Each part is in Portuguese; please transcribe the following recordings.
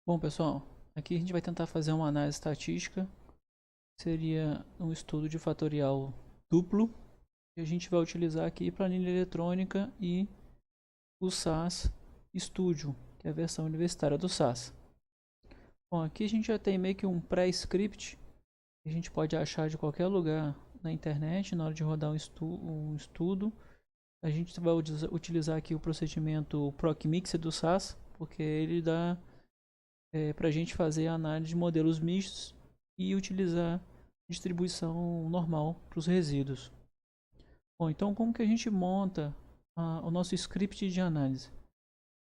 Bom, pessoal, aqui a gente vai tentar fazer uma análise estatística. Seria um estudo de fatorial duplo. E a gente vai utilizar aqui planilha eletrônica e o SAS Studio, que é a versão universitária do SAS. Bom, aqui a gente já tem meio que um pré-script que a gente pode achar de qualquer lugar na internet na hora de rodar um estudo. A gente vai utilizar aqui o procedimento ProcMix do SAS, porque ele dá para a gente fazer a análise de modelos mistos e utilizar distribuição normal para os resíduos. Bom, então como que a gente monta o nosso script de análise?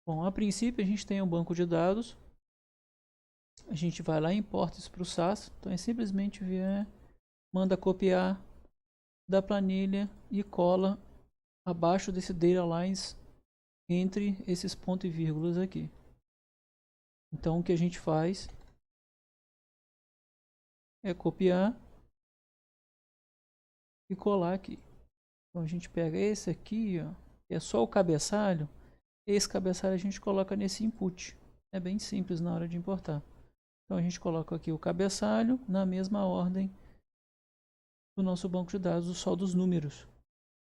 Bom, a princípio a gente tem um banco de dados, a gente vai lá e importa isso para o SAS, então é simplesmente manda copiar da planilha e cola abaixo desse data lines entre esses pontos e vírgulas aqui. Então o que a gente faz é copiar e colar aqui. Então a gente pega esse aqui, ó, que é só o cabeçalho. Esse cabeçalho a gente coloca nesse input. É bem simples na hora de importar. Então a gente coloca aqui o cabeçalho na mesma ordem do nosso banco de dados, só dos números.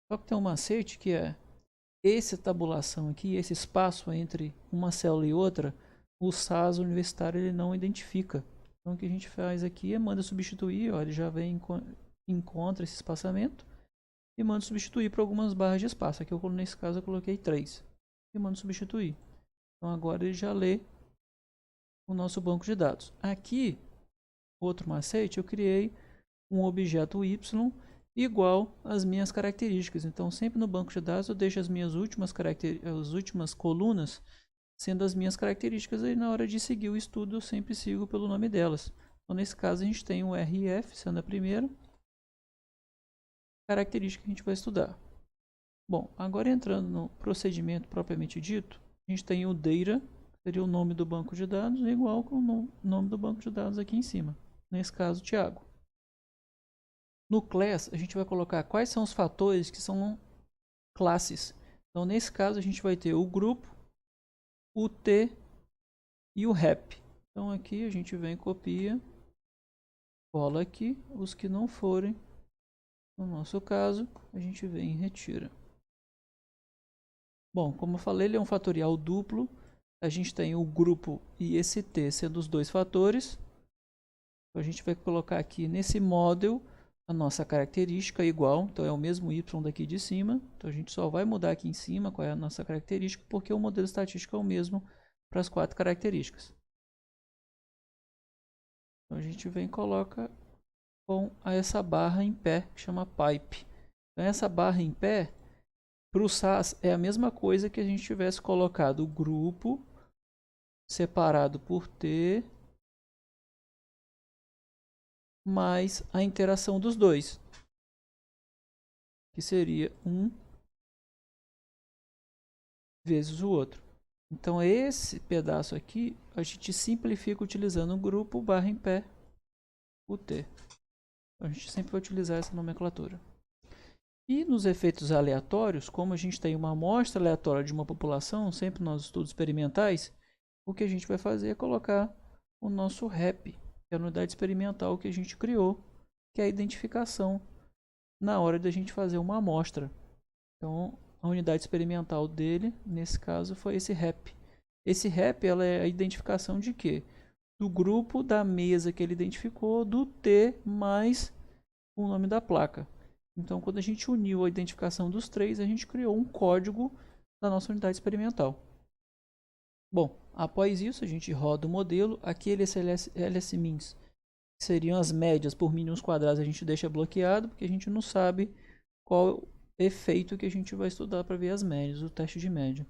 Só que tem um macete que é essa tabulação aqui, esse espaço entre uma célula e outra, o SAS universitário ele não identifica. Então o que a gente faz aqui é manda substituir, ó, ele já vem encontra esse espaçamento e mando substituir por algumas barras de espaço. Aqui nesse caso eu coloquei 3 e mando substituir. Então agora ele já lê o nosso banco de dados. Aqui, outro macete, eu criei um objeto y igual às minhas características. Então sempre no banco de dados eu deixo as minhas últimas colunas sendo as minhas características e na hora de seguir o estudo eu sempre sigo pelo nome delas. Então nesse caso a gente tem o RF sendo a primeira característica que a gente vai estudar. Bom, agora entrando no procedimento propriamente dito, a gente tem o data, que seria o nome do banco de dados, igual com o nome do banco de dados aqui em cima. Nesse caso, Thiago. No class, a gente vai colocar quais são os fatores que são classes. Então, nesse caso, a gente vai ter o grupo, o T e o rep. Então, aqui a gente vem, copia, cola aqui. Os que não forem, no nosso caso, a gente vem e retira. Bom, como eu falei, ele é um fatorial duplo. A gente tem o grupo e esse T sendo os dois fatores. Então, a gente vai colocar aqui nesse model a nossa característica igual. Então é o mesmo Y daqui de cima. Então a gente só vai mudar aqui em cima qual é a nossa característica, porque o modelo estatístico é o mesmo para as 4 características. Então a gente vem e coloca com essa barra em pé, que chama pipe. Então essa barra em pé, para o SAS, é a mesma coisa que a gente tivesse colocado o grupo separado por T mais a interação dos dois, que seria um vezes o outro. Então esse pedaço aqui a gente simplifica utilizando o grupo barra em pé o T. A gente sempre vai utilizar essa nomenclatura. E nos efeitos aleatórios, como a gente tem uma amostra aleatória de uma população, sempre nos estudos experimentais, o que a gente vai fazer é colocar o nosso REP, que é a unidade experimental que a gente criou, que é a identificação na hora da gente fazer uma amostra. Então, a unidade experimental dele, nesse caso, foi esse REP. Esse REP ela é a identificação de quê? Do grupo da mesa que ele identificou, do T mais o nome da placa. Então, quando a gente uniu a identificação dos três, a gente criou um código da nossa unidade experimental. Bom, após isso, a gente roda o modelo. Aqueles LSMins, que seriam as médias por mínimos quadrados, a gente deixa bloqueado, porque a gente não sabe qual efeito que a gente vai estudar para ver as médias, o teste de média.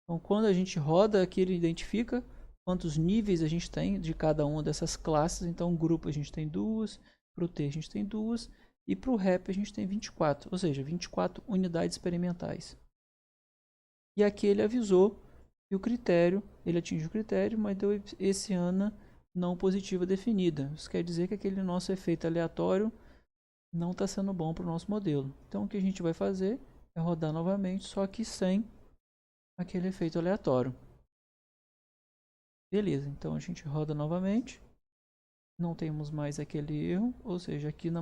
Então, quando a gente roda aqui, ele identifica quantos níveis a gente tem de cada uma dessas classes. Então, o grupo a gente tem duas, para o T a gente tem duas, e para o REP a gente tem 24, ou seja, 24 unidades experimentais. E aqui ele avisou que o critério, ele atinge o critério, mas deu esse ANA não positiva definida. Isso quer dizer que aquele nosso efeito aleatório não está sendo bom para o nosso modelo. Então, o que a gente vai fazer é rodar novamente, só que sem aquele efeito aleatório. Beleza, então a gente roda novamente. Não temos mais aquele erro, ou seja, aqui na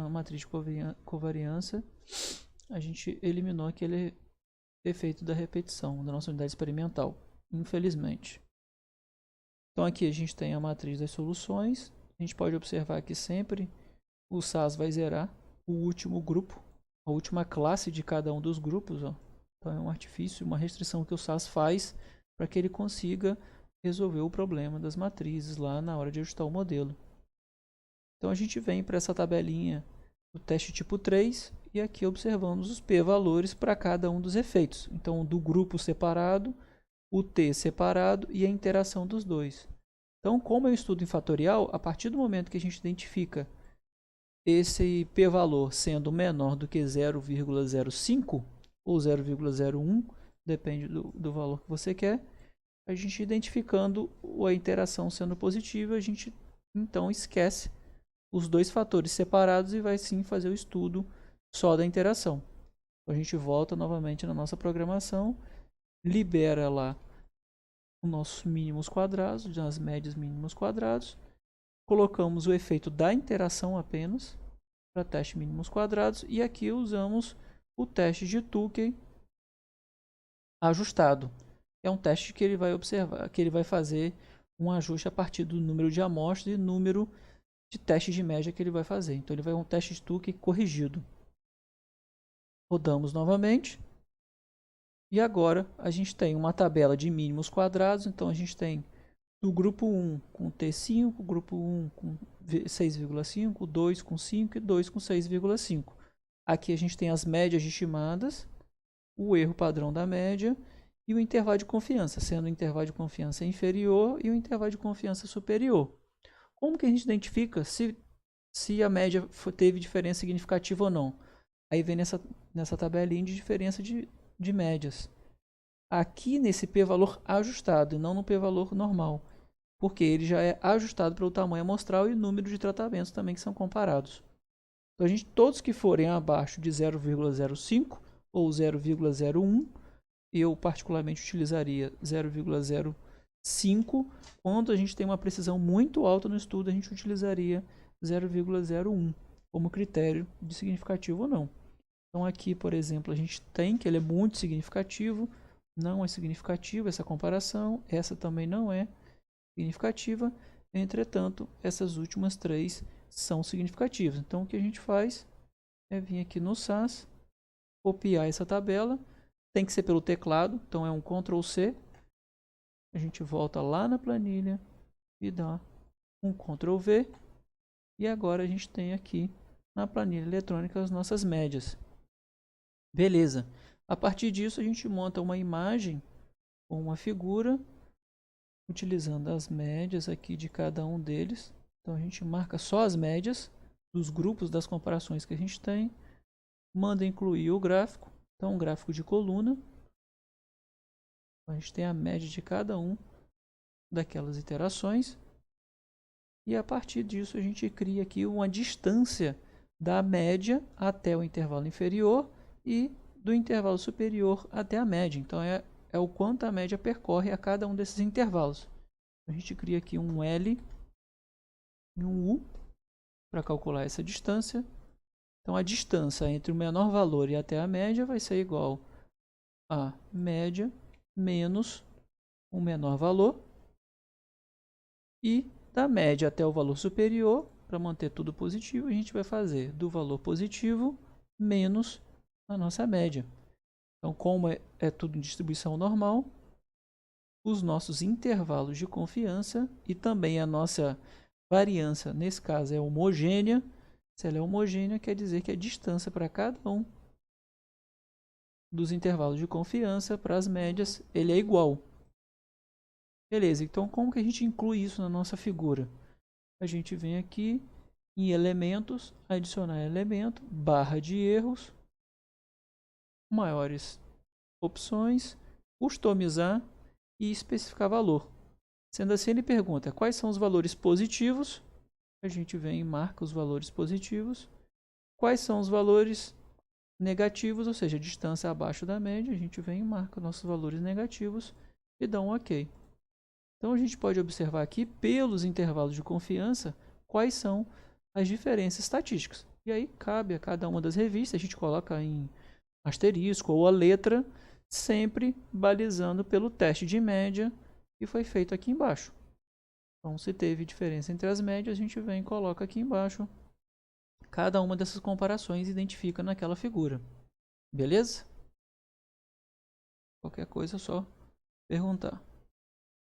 matriz de covariância a gente eliminou aquele efeito da repetição da nossa unidade experimental, infelizmente. Então aqui a gente tem a matriz das soluções. A gente pode observar que sempre o SAS vai zerar o último grupo, a última classe de cada um dos grupos. Ó. Então é um artifício, uma restrição que o SAS faz para que ele consiga resolver o problema das matrizes lá na hora de ajustar o modelo. Então a gente vem para essa tabelinha do teste tipo 3 e aqui observamos os p-valores para cada um dos efeitos. Então do grupo separado, o t separado e a interação dos dois. Então, como eu estudo em fatorial, a partir do momento que a gente identifica esse p-valor sendo menor do que 0,05 ou 0,01, depende do valor que você quer, a gente identificando a interação sendo positiva, a gente então esquece os dois fatores separados e vai sim fazer o estudo só da interação. A gente volta novamente na nossa programação, libera lá os nossos mínimos quadrados, as médias mínimos quadrados, colocamos o efeito da interação apenas para teste mínimos quadrados e aqui usamos o teste de Tukey ajustado. É um teste que ele vai observar, que ele vai fazer um ajuste a partir do número de amostras e número de testes de média que ele vai fazer. Então ele vai um teste de Tukey corrigido. Rodamos novamente. E agora a gente tem uma tabela de mínimos quadrados. Então a gente tem do grupo 1 com T5, grupo 1 com 6,5, 2 com 5 e 2 com 6,5. Aqui a gente tem as médias estimadas, o erro padrão da média e o intervalo de confiança, sendo o intervalo de confiança inferior e o intervalo de confiança superior. Como que a gente identifica se a média teve diferença significativa ou não? Aí vem nessa tabelinha de diferença de médias. Aqui nesse p-valor ajustado e não no p-valor normal, porque ele já é ajustado pelo tamanho amostral e número de tratamentos também que são comparados. Então, todos que forem abaixo de 0,05 ou 0,01, eu particularmente utilizaria 0,05. Quando a gente tem uma precisão muito alta no estudo, a gente utilizaria 0,01 como critério de significativo ou não. Então aqui, por exemplo, a gente tem que ele é muito significativo, não é significativo essa comparação, essa também não é significativa, entretanto, essas últimas três são significativas. Então o que a gente faz é vir aqui no SAS, copiar essa tabela, tem que ser pelo teclado, então é um Ctrl C, a gente volta lá na planilha e dá um Ctrl V, e agora a gente tem aqui na planilha eletrônica as nossas médias. Beleza. A partir disso a gente monta uma imagem ou uma figura utilizando as médias aqui de cada um deles. Então a gente marca só as médias dos grupos das comparações que a gente tem, manda incluir o gráfico, então um gráfico de coluna. A gente tem a média de cada um daquelas iterações e a partir disso a gente cria aqui uma distância da média até o intervalo inferior e do intervalo superior até a média. Então é o quanto a média percorre a cada um desses intervalos. A gente cria aqui um L e um U para calcular essa distância. Então a distância entre o menor valor e até a média vai ser igual a média menos o menor valor, e da média até o valor superior, para manter tudo positivo, a gente vai fazer do valor positivo menos a nossa média. Então, como é tudo em distribuição normal, os nossos intervalos de confiança e também a nossa variância, nesse caso, é homogênea. Se ela é homogênea, quer dizer que a distância para cada um dos intervalos de confiança para as médias, ele é igual. Beleza, então como que a gente inclui isso na nossa figura? A gente vem aqui em elementos, adicionar elemento, barra de erros, maiores opções, customizar e especificar valor. Sendo assim, ele pergunta quais são os valores positivos, a gente vem e marca os valores positivos, quais são os valores negativos, ou seja, a distância abaixo da média, a gente vem e marca nossos valores negativos e dá um OK. Então a gente pode observar aqui, pelos intervalos de confiança, quais são as diferenças estatísticas. E aí cabe a cada uma das revistas, a gente coloca em asterisco ou a letra, sempre balizando pelo teste de média que foi feito aqui embaixo. Então, se teve diferença entre as médias, a gente vem e coloca aqui embaixo cada uma dessas comparações e identifica naquela figura. Beleza? Qualquer coisa é só perguntar.